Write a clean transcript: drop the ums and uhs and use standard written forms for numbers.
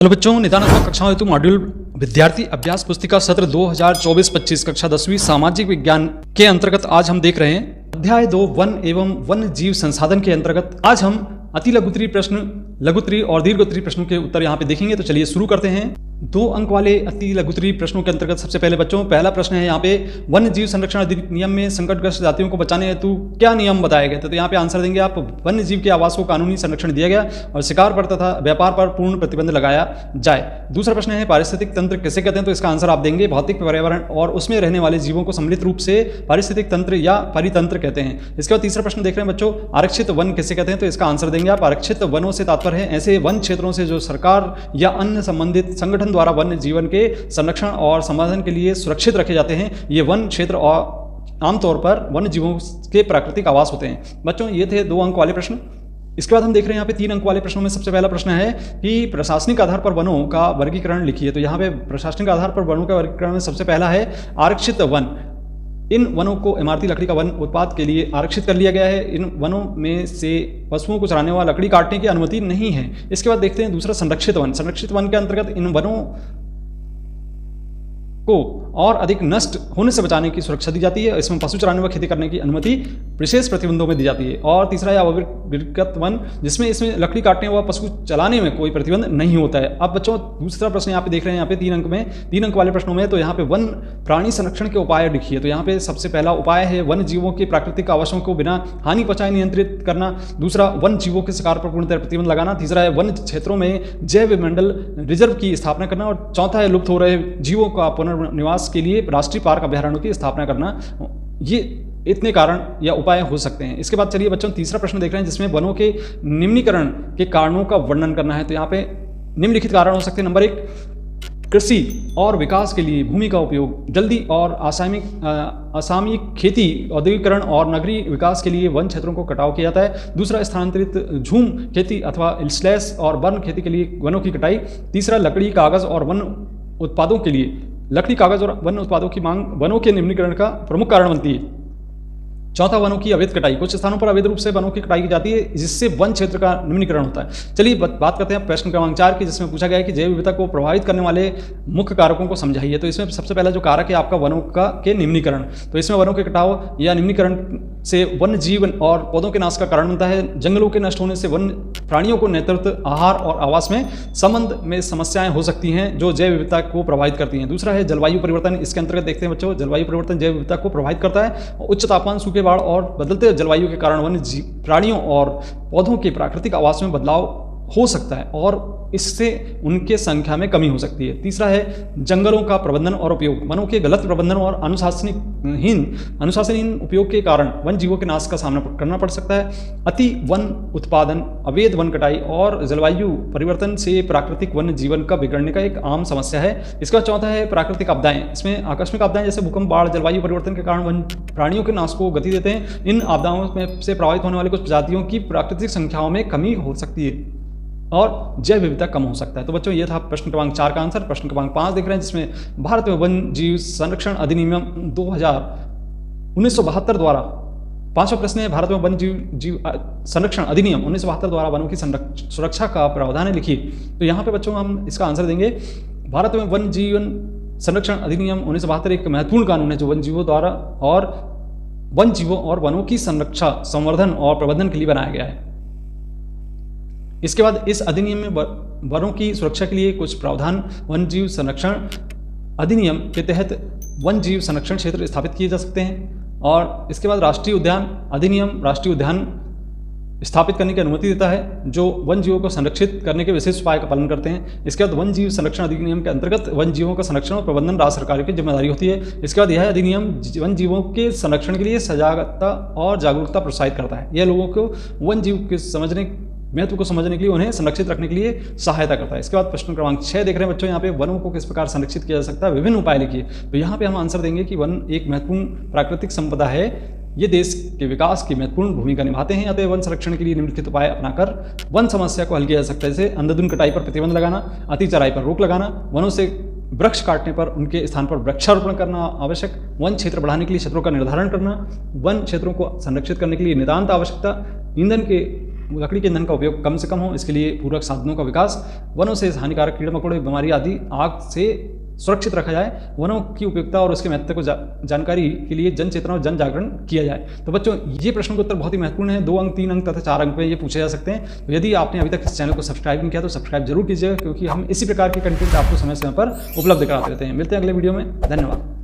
Hello बच्चों, निदानात्मक कक्षाओं हेतु मॉड्यूल विद्यार्थी अभ्यास पुस्तिका सत्र 2024-25 कक्षा 10वीं सामाजिक विज्ञान के अंतर्गत आज हम देख रहे हैं अध्याय 2 वन एवं वन्य जीव संसाधन के अंतर्गत आज हम अति लघुत्तरीय प्रश्न, लघुत्तरीय और दीर्घोत्तरीय प्रश्नों के उत्तर यहाँ पे देखेंगे। तो चलिए शुरू करते हैं। 2 अंक वाले अति लघुत्तरीय प्रश्नों के अंतर्गत सबसे पहले बच्चों पहला प्रश्न है यहाँ पे, वन्य जीव संरक्षण अधिनियम में संकटग्रस्त जातियों को बचाने हेतु क्या नियम बताए गए थे। तो यहाँ पे आंसर देंगे आप, वन्य जीव के आवास को कानूनी संरक्षण दिया गया और शिकार पर तथा व्यापार पर पूर्ण प्रतिबंध लगाया जाए। दूसरा प्रश्न है, पारिस्थितिक तंत्र किसे कहते हैं। तो इसका आंसर आप देंगे, भौतिक पर्यावरण और उसमें रहने वाले जीवों को सम्मिलित रूप से पारिस्थितिक तंत्र या परितंत्र कहते हैं। इसके बाद तीसरा प्रश्न देख रहे हैं बच्चों, आरक्षित वन किसे कहते हैं। तो इसका आंसर देंगे आप, आरक्षित वनों से तात्पर्य है ऐसे वन क्षेत्रों से जो सरकार या अन्य संबंधित संगठन द्वारा वन्य जीवन के संरक्षण और संवर्धन के लिए सुरक्षित रखे जाते हैं। ये वन क्षेत्र और आमतौर पर वन्य जीवों के प्राकृतिक आवास होते हैं। बच्चों ये थे 2 अंक वाले प्रश्न। इसके बाद हम देख रहे हैं यहाँ पे 3 अंक वाले प्रश्नों में सबसे पहला प्रश्न है कि प्रशासनिक आधार पर वनों का वर्गीकरण लिखिए। तो यहाँ पे प्रशासनिक आधार पर वनों का वर्गीकरण में सबसे पहला है आरक्षित वन। इन वनों को इमारती लकड़ी का वन उत्पाद के लिए आरक्षित कर लिया गया है। इन वनों में से पशुओं को चराने वाला लकड़ी काटने की अनुमति नहीं है। इसके बाद देखते हैं दूसरा संरक्षित वन। संरक्षित वन के अंतर्गत इन वनों को और अधिक नष्ट होने से बचाने की सुरक्षा दी जाती है। इसमें पशु चराने व खेती करने की अनुमति विशेष प्रतिबंधों में दी जाती है। और तीसरा है अविकृत वन, जिसमें इसमें लकड़ी काटने व पशु चलाने में कोई प्रतिबंध नहीं होता है। अब बच्चों दूसरा प्रश्न यहाँ पे देख रहे हैं, यहाँ पे 3 अंक में 3 अंक वाले प्रश्नों में, तो यहाँ पे वन प्राणी संरक्षण के उपाय लिखिए। तो यहाँ पे सबसे पहला उपाय है वन जीवों के प्राकृतिक आवासों को बिना हानि पहुंचाए नियंत्रित करना। दूसरा, वन जीवों के शिकार पर पूर्णतः प्रतिबंध लगाना। तीसरा है वन क्षेत्रों में जैव मंडल रिजर्व की स्थापना करना। और चौथा है लुप्त हो रहे जीवों का पुनर्निवास के लिए राष्ट्रीय पार्क अभ्यारण्यों की स्थापना करना। ये इतने कारण या उपाय हो सकते हैं। इसके बाद चलिए बच्चों तीसरा प्रश्न देख रहे हैं, जिसमें वनों के निम्नीकरण के कारणों का वर्णन करना है। तो यहाँ पे निम्नलिखित कारण हो सकते हैं। नंबर 1, कृषि और विकास के लिए भूमि का उपयोग, जल्दी और असामयिक खेती, औद्योगिकरण और नगरीय विकास के लिए वन क्षेत्रों को कटाव किया जाता है। दूसरा, स्थानांतरित झूम खेती अथवा स्लैश और वन खेती के लिए वनों की कटाई। तीसरा, लकड़ी, कागज और वन उत्पादों के लिए लकड़ी, कागज और वन उत्पादों की मांग वनों के निम्नीकरण का प्रमुख कारण बनती है। चौथा, वनों की अवैध कटाई। कुछ स्थानों पर अवैध रूप से वनों की कटाई की जाती है, जिससे वन क्षेत्र का निम्नीकरण होता है। चलिए बात करते हैं प्रश्न क्रमांक 4 की, जिसमें पूछा गया है कि जैव विविधता को प्रभावित करने वाले मुख्य कारकों को समझाइए। तो इसमें सबसे पहला जो कारक है आपका वनों का के निम्नीकरण। तो इसमें वनों के कटाव या निम्नीकरण से वन्य जीवन और पौधों के नाश का कारण बनता है। जंगलों के नष्ट होने से वन्य प्राणियों को नेतृत्व, आहार और आवास में संबंध में समस्याएं हो सकती हैं, जो जैव विविधता को प्रभावित करती हैं। दूसरा है जलवायु परिवर्तन। इसके अंतर्गत देखते हैं बच्चों, जलवायु परिवर्तन जैव विविधता को प्रभावित करता है। उच्च तापमान, सूखे, बाढ़ और बदलते जलवायु के कारण वन्य प्राणियों और पौधों के प्राकृतिक आवास में बदलाव हो सकता है और इससे उनके संख्या में कमी हो सकती है। तीसरा है जंगलों का प्रबंधन और उपयोग। वनों के गलत प्रबंधन और अनुशासनहीन उपयोग के कारण वन जीवों के नाश का सामना करना पड़ सकता है। अति वन उत्पादन, अवैध वन कटाई और जलवायु परिवर्तन से प्राकृतिक वन जीवन का बिगड़ने का एक आम समस्या है। इसका चौथा है प्राकृतिक आपदाएं। इसमें आकस्मिक आपदाएं जैसे भूकंप, बाढ़, जलवायु परिवर्तन के कारण वन प्राणियों के नाश को गति देते हैं। इन आपदाओं में से प्रभावित होने वाले कुछ प्रजातियों की प्राकृतिक संख्याओं में कमी हो सकती है और जैव विविधता कम हो सकता है। तो बच्चों ये था प्रश्न क्रमांक 4 का आंसर। प्रश्न क्रमांक 5 देख रहे हैं, जिसमें भारत में वन जीव संरक्षण अधिनियम 1972 द्वारा, 5वां प्रश्न है, भारत में वन जीव संरक्षण अधिनियम 1972 द्वारा वनों की सुरक्षा का प्रावधान है, लिखिए। तो यहाँ पे बच्चों हम इसका आंसर देंगे, भारत में वन जीवन संरक्षण अधिनियम 1972 एक महत्वपूर्ण कानून है, जो वन जीवों द्वारा और वन जीवों और वनों की संरक्षा, संवर्धन और प्रबंधन के लिए बनाया गया है। इसके बाद इस अधिनियम में वनों की सुरक्षा के लिए कुछ प्रावधान वन जीव संरक्षण अधिनियम के तहत वन जीव संरक्षण क्षेत्र स्थापित किए जा सकते हैं। और इसके बाद राष्ट्रीय उद्यान अधिनियम राष्ट्रीय उद्यान स्थापित करने की अनुमति देता है, जो वन जीवों को संरक्षित करने के विशेष उपाय का पालन करते हैं। इसके बाद वन जीव संरक्षण अधिनियम के अंतर्गत वन जीवों का संरक्षण और प्रबंधन राज्य सरकार की जिम्मेदारी होती है। इसके बाद यह अधिनियम वन जीवों के संरक्षण के लिए सजागता और जागरूकता प्रोत्साहित करता है। यह लोगों को वन जीव के महत्व को समझने के लिए, उन्हें संरक्षित रखने के लिए सहायता करता है। इसके बाद प्रश्न क्रमांक 6 देख रहे हैं बच्चों, यहाँ पे वनों को किस प्रकार संरक्षित किया जा सकता है, विभिन्न उपाय लिखिए। तो यहाँ पे हम आंसर देंगे कि वन एक महत्वपूर्ण प्राकृतिक संपदा है, ये देश के विकास की महत्वपूर्ण भूमिका निभाते हैं। अतः वन संरक्षण के लिए निम्नलिखित उपाय अपनाकर वन समस्या को हल किया जा सकता है, जैसे अंधाधुंध कटाई पर प्रतिबंध लगाना, अति चराई पर रोक लगाना, वनों से वृक्ष काटने पर उनके स्थान पर वृक्षारोपण करना आवश्यक, वन क्षेत्र बढ़ाने के लिए क्षेत्रों का निर्धारण करना, वन क्षेत्रों को संरक्षित करने के लिए नितांत आवश्यकता, ईंधन के लकड़ी के ईंधन का उपयोग कम से कम हो, इसके लिए पूरक साधनों का विकास, वनों से हानिकारक कीड़े मकोड़े, बीमारी आदि आग से सुरक्षित रखा जाए, वनों की उपयोगिता और उसके महत्व को जानकारी के लिए जन चेतना और जन जागरण किया जाए। तो बच्चों, ये प्रश्न का उत्तर बहुत ही महत्वपूर्ण है। 2 अंक, 3 अंक तथा 4 अंक में ये पूछे जा सकते हैं। तो यदि आपने अभी तक इस चैनल को सब्सक्राइब नहीं किया तो सब्सक्राइब जरूर कीजिएगा, क्योंकि हम इसी प्रकार के कंटेंट आपको समय समय पर उपलब्ध कराते रहते हैं। मिलते हैं अगले वीडियो में। धन्यवाद।